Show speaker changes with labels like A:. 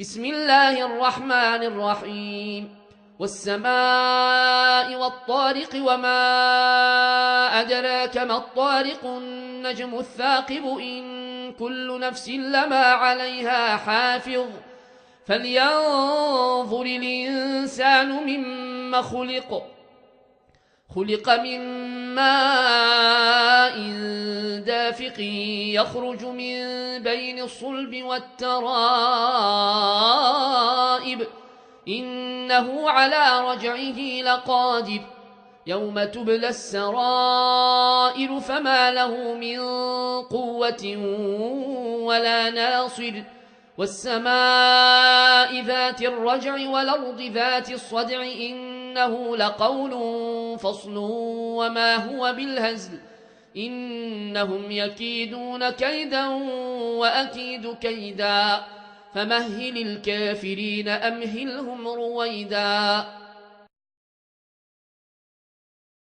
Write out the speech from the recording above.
A: بسم الله الرحمن الرحيم والسماء والطارق وما أدراك ما الطارق النجم الثاقب إن كل نفس لما عليها حافظ فلينظر الإنسان مما خلق من ماء دافق يخرج من بين الصلب والترائب إنه على رجعه لقادر يوم تبلى السرائر فما له من قوة ولا ناصر والسماء ذات الرجع والأرض ذات الصدع إنه لقول فصل وما هو بالهزل إنهم يكيدون كيدا وأكيد كيدا فمهل الكافرين أمهلهم رويدا